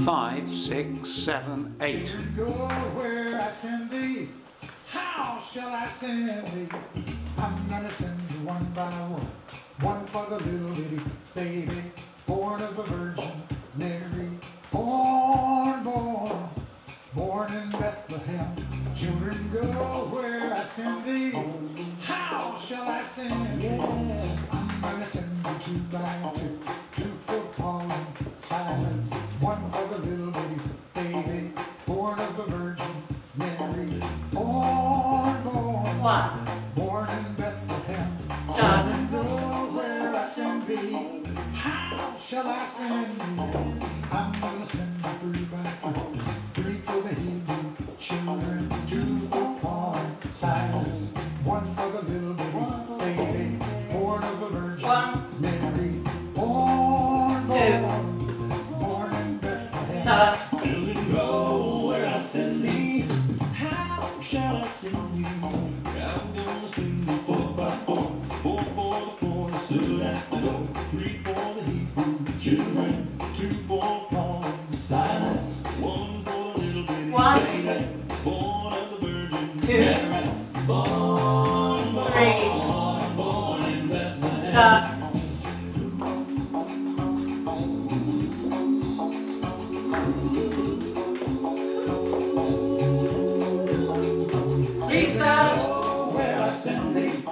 5, 6, 7, 8. Go where I send thee. How shall I send thee? I'm gonna send you one by one. One for the little bitty baby, born of a virgin Mary. Born, born, born in Bethlehem. Children, go where I send thee. How shall I send thee? I'm gonna send you two by two. Two for Paul and Silas. One for the little bitty baby, born of a virgin Mary. Born, born, One. born in Bethlehem. Stop. Children, go where I send thee. How shall I send thee? I'm gonna send you three by three. Three for the Hebrew children, two for Paul and Silas. One for the little bitty baby, born of a virgin Mary. Born, born, born in Bethlehem. Stop. Children, go where I send thee. How shall I send thee? I'm gonna send thee 4 by 4. 4 for the poor that stood at the door. 3 for the Hebrew children. 2 for Paul and Silas. 1 for the little bitty baby, born of the Virgin Mary. Born, born, born in Bethlehem. Stop. Restart. Where I send thee.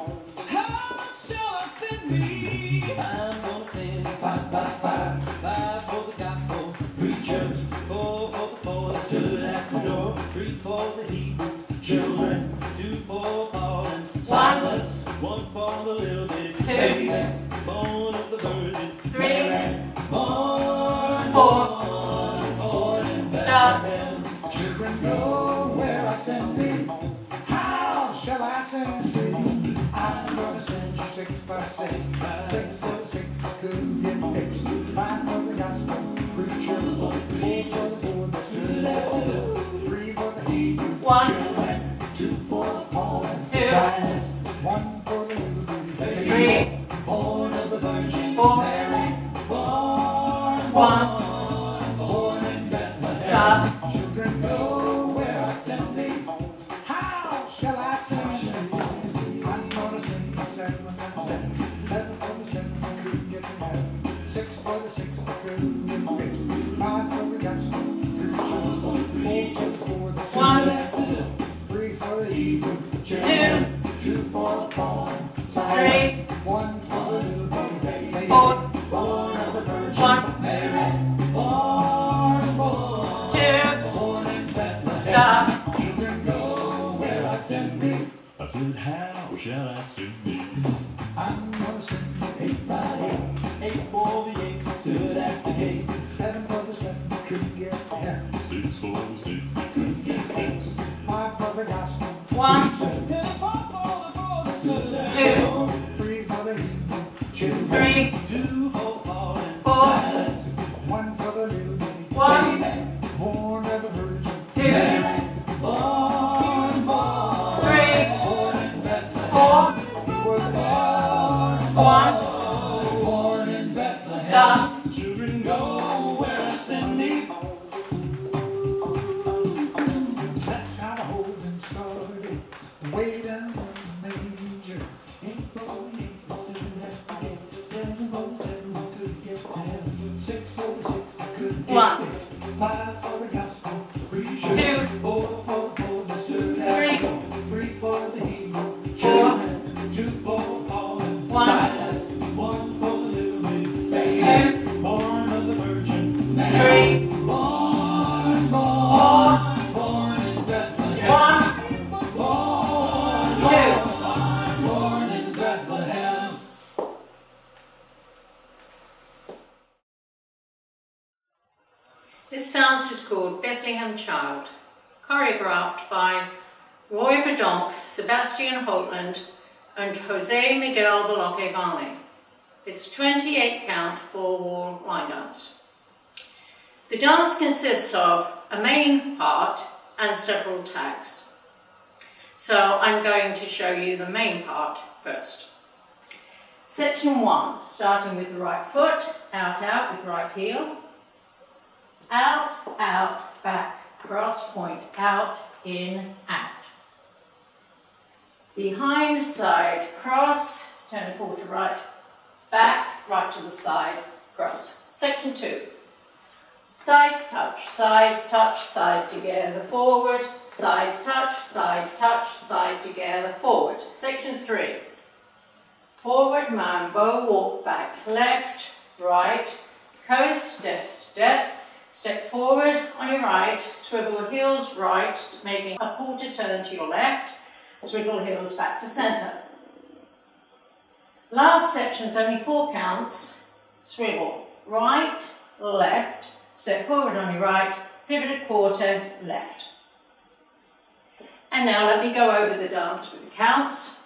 How shall I send thee? I'm gonna send 5 by 5. 5 for the gospel preachers. 4 for the poor that stood at the door. 3 for the Hebrew children. 2 for Paul and Silas. 1 for the little bitty baby, born of the Virgin Mary. Born, born, born in Bethlehem. Children, go where I send thee. How shall I send thee? I'm gonna send you 6 by 6. 6 for the 6 that couldn't get fixed. 5 for the gospel preacher. 4 for the poor that stood at the door. 3 for the Hebrew children. 2 for Paul and Silas. 1 for the little bitty baby, born of the Virgin Mary. Born, born, born in Bethlehem. Children, go where I send thee. How shall I send thee? I'm gonna send you 7 by 7. 7 for the 7 that couldn't get to heaven. 6 for the 6 that couldn't get fixed. 5 for the gospel preacher. 4 for the 4 that stood at the door. 3 for the Hebrew children. 2 for Paul and Silas. 1 for the little bitty baby, born of the Virgin Mary. Born, born, born in Bethlehem. Stop. Children, go where I send thee. I said, how shall I send thee? I'm gonna send you 8 by 8. 8 for the 8 that stood at the gate. 7 for the 7 that couldn't get heaven. 6 for the 6 that couldn't get fixed. 5 for the gospel. 1, 2 3 for the Hebrew children. 3, 2 for Paul and 4, Silas. 1 for the little bitty 1, baby, born of a virgin 2, Mary. Born, born, 3, born in Bethlehem. 4, He was born, 1. born in Bethlehem. Stop. Children, go where I send thee. That's how the whole thing started. Way down in the manger. 8 for the 8 that stood at the gate. 7 for the 7 that couldn't get heaven. 6 for the 6 that couldn't get 1, fixed. 5 for the gospel preacher. 2, 4 for the 4 that stood at 3, the door. 3 for the Hebrew 4, children. 2 for Paul and 1, Silas. 1 for the little bitty baby, 2, born of the Virgin Mary. 3, Born, 4, born in Bethlehem. 1, Born, 2. born in Bethlehem. This dance is called Bethlehem Child, choreographed by Roy Verdonk, Sebastian Holtland and Jose Miguel Baloque-Vane. It's a 28 count 4-wall line dance. The dance consists of a main part and several tags. So I'm going to show you the main part first. Section 1, starting with the right foot, out with right heel. out, out, back, cross, point, out, in, out. Behind, side, cross, turn a quarter right, back, right to the side, cross. Section 2. Side, touch, side together, forward, side, touch, side together, forward. Section 3. Forward, mambo, walk back, left, right, coast, step, step forward on your right, swivel heels right, making a quarter turn to your left, swivel heels back to centre. Last section's only 4 counts, swivel right, left, step forward on your right, pivot a quarter, left. And now let me go over the dance with the counts.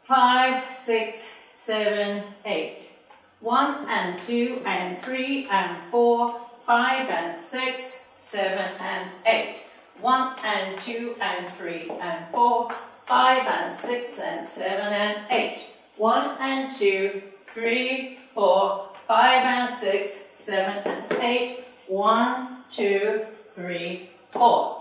5, 6, 7, 8. 1 and 2 and 3 and 4, 5 and 6, 7 and 8. 1 and 2 and 3 and 4, 5 and 6 and 7 and 8. 1 and 2, 3, 4, 5 and 6, 7 and 8. 1, 2, 3, 4.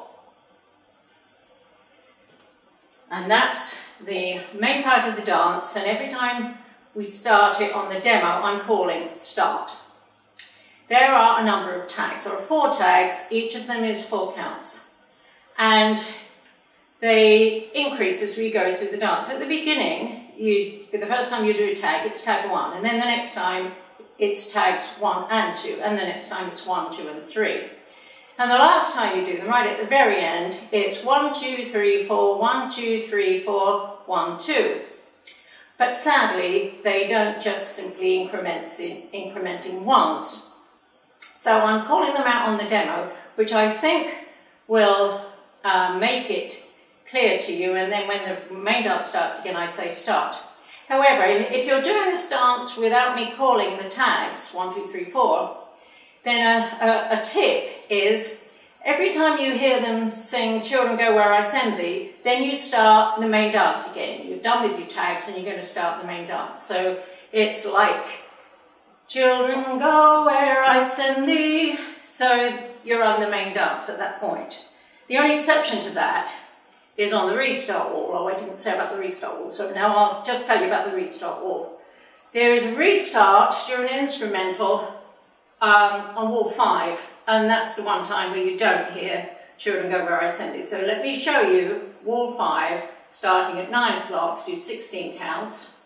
And that's the main part of the dance, and every time we start it on the demo, I'm calling start. There are a number of tags. There are 4 tags, each of them is 4 counts. And they increase as we go through the dance. At the beginning, for the first time you do a tag, it's tag 1, and then the next time it's tags 1 and 2, and the next time it's 1, 2 and 3. And the last time you do them, right at the very end, it's 1, 2, 3, 4, 1, 2, 3, 4, 1, 2. But sadly, they don't just simply incrementing ones. So I'm calling them out on the demo, which I think will make it clear to you, and then when the main dance starts again, I say start. However, if you're doing this dance without me calling the tags, 1, 2, 3, 4, then a tip is every time you hear them sing Children Go Where I Send Thee, then you start the main dance again. You're done with your tags and you're going to start the main dance. So it's like Children go where I send thee. So you're on the main dance at that point. The only exception to that is on the restart wall. Oh, I didn't say about the restart wall, so now I'll just tell you about the restart wall. There is a restart during an instrumental on wall 5, and that's the one time where you don't hear Children Go Where I Send Thee. So let me show you wall 5, starting at 9 o'clock, do 16 counts.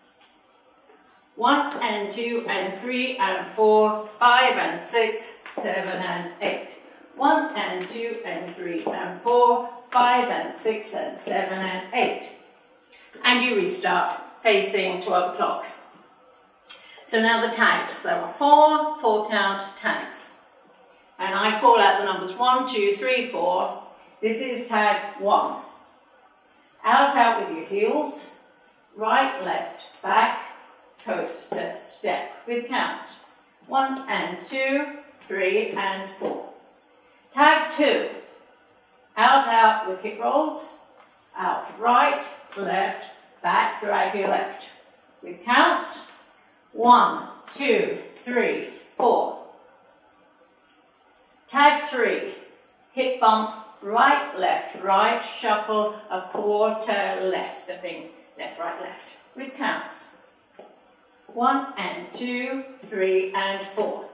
1 and 2 and 3 and 4, 5 and 6, 7 and 8. 1 and 2 and 3 and 4, 5 and 6 and 7 and 8. And you restart facing 12 o'clock. So now the tags. There are 4 4-count tags. And I call out the numbers 1, 2, 3, 4. This is tag 1. Out, out with your heels. Right, left, back, coaster, step with counts. 1 and 2, 3 and 4. Tag 2. Out, out with hip rolls. Out, right, left, back, drag your left. With counts. 1, 2, 3, 4. Tag 3. Hip bump, right, shuffle, a quarter left, stepping left, right, left. With counts. 1 and 2, 3 and 4.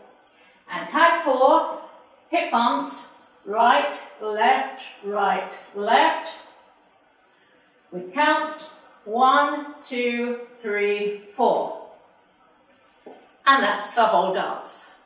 And tag 4, hip bumps, right, left, with counts 1, 2, 3, 4. And that's the whole dance.